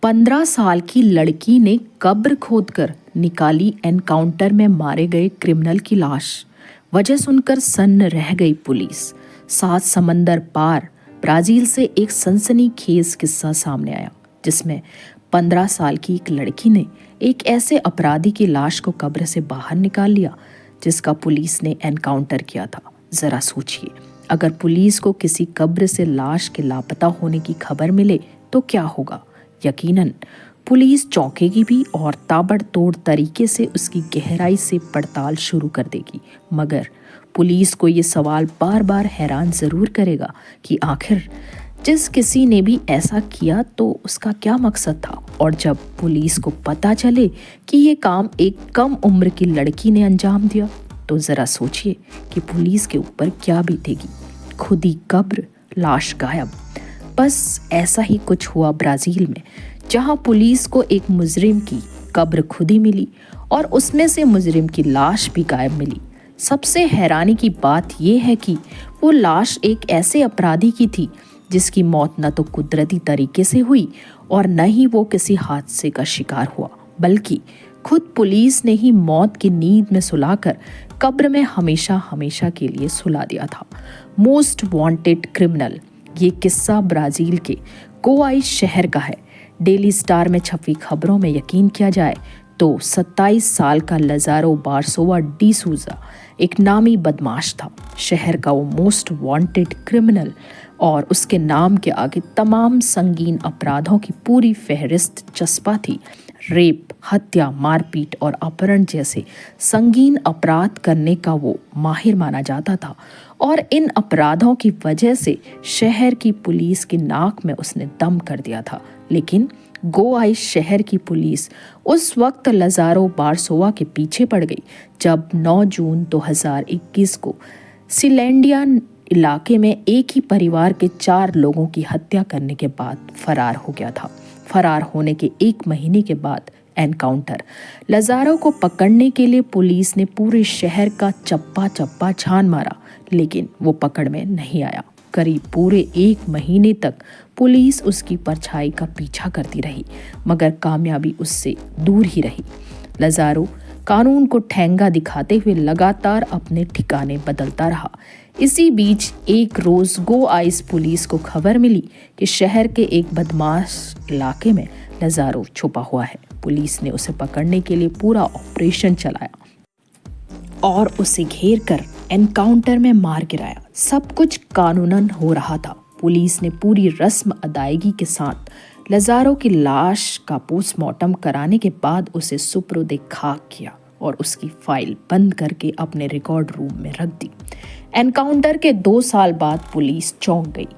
15 साल की लड़की ने कब्र खोदकर निकाली एनकाउंटर में मारे गए क्रिमिनल की लाश। वजह सुनकर सन्न रह गई पुलिस। 7 समंदर पार ब्राजील से एक सनसनीखेज किस्सा सामने आया, जिसमें 15 साल की एक लड़की ने एक ऐसे अपराधी की लाश को कब्र से बाहर निकाल लिया जिसका पुलिस ने एनकाउंटर किया था। जरा सोचिए, अगर पुलिस को किसी कब्र से लाश के लापता होने की खबर मिले तो क्या होगा। यकीनन पुलिस चौंकेगी भी और ताबड़तोड़ तरीके से उसकी गहराई से पड़ताल शुरू कर देगी। मगर पुलिस को ये सवाल बार बार हैरान ज़रूर करेगा कि आखिर जिस किसी ने भी ऐसा किया तो उसका क्या मकसद था। और जब पुलिस को पता चले कि ये काम एक कम उम्र की लड़की ने अंजाम दिया तो ज़रा सोचिए कि पुलिस के ऊपर क्या बीतेगी। खुदी कब्र, लाश गायब। बस ऐसा ही कुछ हुआ ब्राज़ील में, जहां पुलिस को एक मुजरिम की कब्र खुदी मिली और उसमें से मुजरिम की लाश भी गायब मिली। सबसे हैरानी की बात यह है कि वो लाश एक ऐसे अपराधी की थी जिसकी मौत न तो कुदरती तरीके से हुई और न ही वो किसी हादसे का शिकार हुआ, बल्कि खुद पुलिस ने ही मौत की नींद में सुलाकर कब्र में हमेशा हमेशा के लिए सुला दिया था। Most wanted criminal. ये किस्सा ब्राज़ील के गोआई शहर का है। डेली स्टार में छपी खबरों में यकीन किया जाए तो 27 साल का लजारो बारसोवा डी सूजा एक नामी बदमाश था। शहर का वो मोस्ट वांटेड क्रिमिनल, और उसके नाम के आगे तमाम संगीन अपराधों की पूरी फहरिस्त चस्पा थी। रेप, हत्या, मारपीट और अपहरण जैसे संगीन अपराध करने का वो माहिर माना जाता था, और इन अपराधों की वजह से शहर की पुलिस की नाक में उसने दम कर दिया था। लेकिन गोआई शहर की पुलिस उस वक्त लजारो बारसोवा के पीछे पड़ गई जब 9 जून 2021 को सिलेंडिया इलाके में एक ही परिवार के 4 लोगों की हत्या करने के बाद फरार हो गया था। फरार होने के 1 महीने के बाद एनकाउंटर। लजारो को पकड़ने के लिए पुलिस ने पूरे शहर का चप्पा चप्पा छान मारा, लेकिन वो पकड़ में नहीं आया। करीब पूरे 1 महीने तक पुलिस उसकी परछाई का पीछा करती रही, मगर कामयाबी उससे दूर ही रही। लजारो कानून को ठेंगा दिखाते हुए लगातार अपने ठिकाने बदलता रहा। इसी बीच एक रोज गो आइस पुलिस को खबर मिली कि शहर के एक बदमाश इलाके में लजारो छुपा हुआ है। पुलिस ने उसे पकड़ने के लिए पूरा ऑपरेशन चलाया और उसे घेर कर एनकाउंटर में मार गिराया। सब कुछ कानूनन हो रहा था। पुलिस ने पूरी रस्म अदायगी के साथ लजारो की लाश का पोस्टमार्टम कराने के बाद उसे सुपुर्द खाक किया और उसकी फाइल बंद करके अपने रिकॉर्ड रूम में रख दी। एनकाउंटर के 2 साल बाद पुलिस चौंक गई।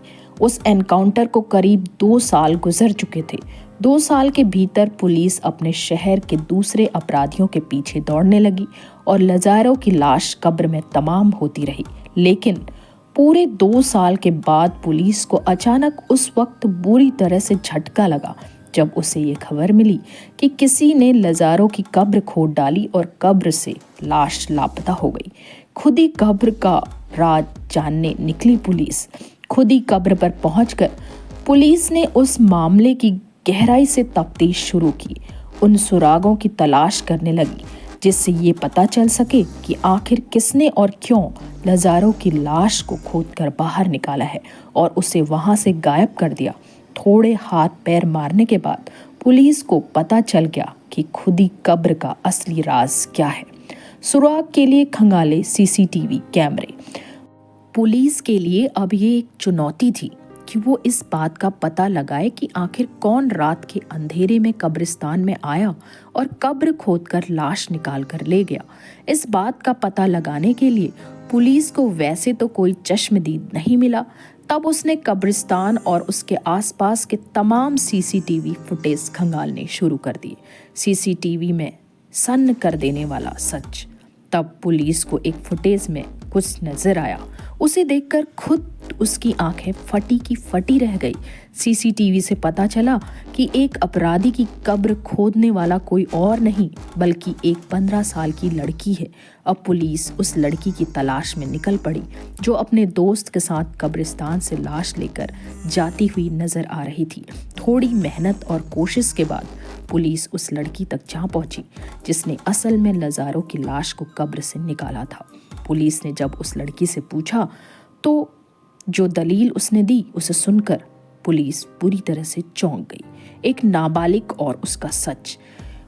उस एनकाउंटर को करीब 2 साल गुजर चुके थे। 2 साल के भीतर पुलिस अपने शहर के दूसरे अपराधियों के पीछे दौड़ने लगी और लजारो की लाश कब्र में तमाम होती रही। लेकिन पूरे 2 साल के बाद पुलिस को अचानक उस वक्त बुरी तरह से झटका लगा जब उसे ये खबर मिली कि किसी ने लजारो की कब्र खोद डाली और कब्र से लाश लापता हो गई। खुदी कब्र का राज जानने निकली पुलिस। खुदी कब्र पर पहुंचकर पुलिस ने उस मामले की गहराई से तफ्तीश शुरू की। उन सुरागों की तलाश करने लगी जिससे ये पता चल सके कि आखिर किसने और क्यों लजारो की लाश को खोदकर बाहर निकाला है और उसे वहां से गायब कर दिया। थोड़े हाथ पैर मारने के बाद पुलिस को पता चल गया कि खुदी कब्र का असली राज क्या है। सुराग के लिए खंगाले सीसीटीवी कैमरे। पुलिस के लिए अब ये एक चुनौती थी कि वो इस बात का पता लगाए कि आखिर कौन रात के अंधेरे में कब्रिस्तान में आया और कब्र खोदकर लाश निकाल कर ले गया। इस बात का पता लगाने के लिए पुलिस को वैसे तो कोई चश्मदीद नहीं मिला। तब उसने कब्रिस्तान और उसके आसपास के तमाम सीसीटीवी फुटेज खंगालने शुरू कर दिए। सीसीटीवी में सन्न कर देने वाला सच। तब पुलिस को एक फुटेज में कुछ नजर आया। उसे देखकर खुद उसकी आंखें फटी की फटी रह गई। सीसीटीवी से पता चला कि एक अपराधी की कब्र खोदने वाला कोई और नहीं बल्कि एक 15 साल की लड़की है। अब पुलिस उस लड़की की तलाश में निकल पड़ी जो अपने दोस्त के साथ कब्रिस्तान से लाश लेकर जाती हुई नजर आ रही थी। थोड़ी मेहनत और कोशिश के बाद पुलिस उस लड़की तक जा पहुंची जिसने असल में लजारो की लाश को कब्र से निकाला था। पुलिस ने जब उस लड़की से पूछा तो जो दलील उसने दी उसे सुनकर पुलिस पूरी तरह से चौंक गई। एक नाबालिग और उसका सच।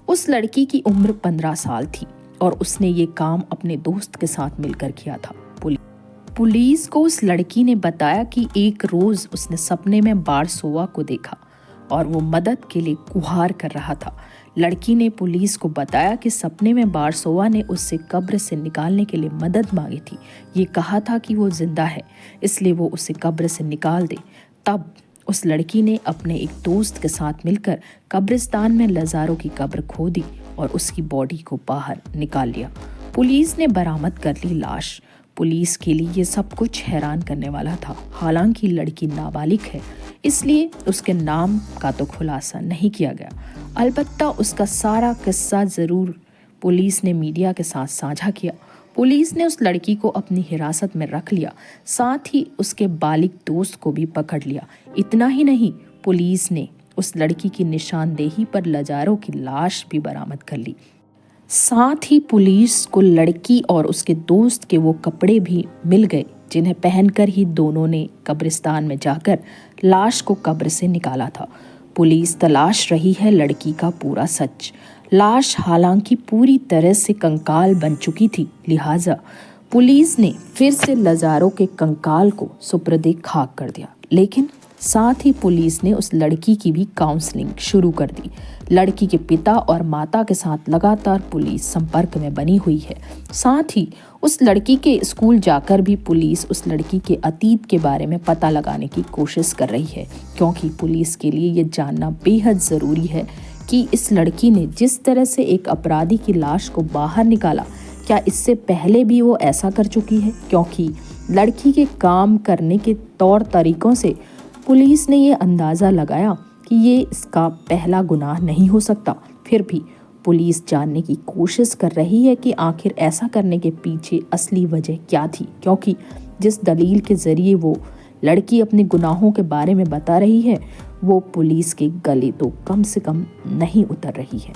उस लड़की की उम्र 15 साल थी और उसने ये काम अपने दोस्त के साथ मिलकर किया था। पुलिस को उस लड़की ने बताया कि एक रोज उसने सपने में बारसोवा को देखा और वो मदद के लिए गुहार कर रहा था। लड़की ने पुलिस को बताया कि सपने में बारसोवा ने उससे कब्र से निकालने के लिए मदद मांगी थी। ये कहा था कि वो जिंदा है इसलिए वो उसे कब्र से निकाल दे। तब उस लड़की ने अपने एक दोस्त के साथ मिलकर कब्रिस्तान में लजारो की कब्र खोदी और उसकी बॉडी को बाहर निकाल लिया। पुलिस ने बरामद कर ली लाश। पुलिस के लिए ये सब कुछ हैरान करने वाला था। हालांकि लड़की नाबालिग है इसलिए उसके नाम का तो खुलासा नहीं किया गया। अलबत्ता उसका सारा किस्सा जरूर पुलिस ने मीडिया के साथ साझा किया। पुलिस ने उस लड़की को अपनी हिरासत में रख लिया, साथ ही उसके बालिग दोस्त को भी पकड़ लिया। इतना ही नहीं, पुलिस ने उस लड़की की निशानदेही पर लजारो की लाश भी बरामद कर ली। साथ ही पुलिस को लड़की और उसके दोस्त के वो कपड़े भी मिल गए जिन्हें पहनकर ही दोनों ने कब्रिस्तान में जाकर लाश को कब्र से निकाला था। पुलिस तलाश रही है लड़की का पूरा सच। लाश हालांकि पूरी तरह से कंकाल बन चुकी थी, लिहाजा पुलिस ने फिर से लजारो के कंकाल को सुपुर्द खाक कर दिया। लेकिन साथ ही पुलिस ने उस लड़की की भी काउंसलिंग शुरू कर दी। लड़की के पिता और माता के साथ लगातार पुलिस संपर्क में बनी हुई है। साथ ही उस लड़की के स्कूल जाकर भी पुलिस उस लड़की के अतीत के बारे में पता लगाने की कोशिश कर रही है, क्योंकि पुलिस के लिए ये जानना बेहद ज़रूरी है कि इस लड़की ने जिस तरह से एक अपराधी की लाश को बाहर निकाला, क्या इससे पहले भी वो ऐसा कर चुकी है? क्योंकि लड़की के काम करने के तौर तरीकों से पुलिस ने ये अंदाज़ा लगाया कि ये इसका पहला गुनाह नहीं हो सकता। फिर भी पुलिस जानने की कोशिश कर रही है कि आखिर ऐसा करने के पीछे असली वजह क्या थी, क्योंकि जिस दलील के ज़रिए वो लड़की अपने गुनाहों के बारे में बता रही है वो पुलिस के गले तो कम से कम नहीं उतर रही है।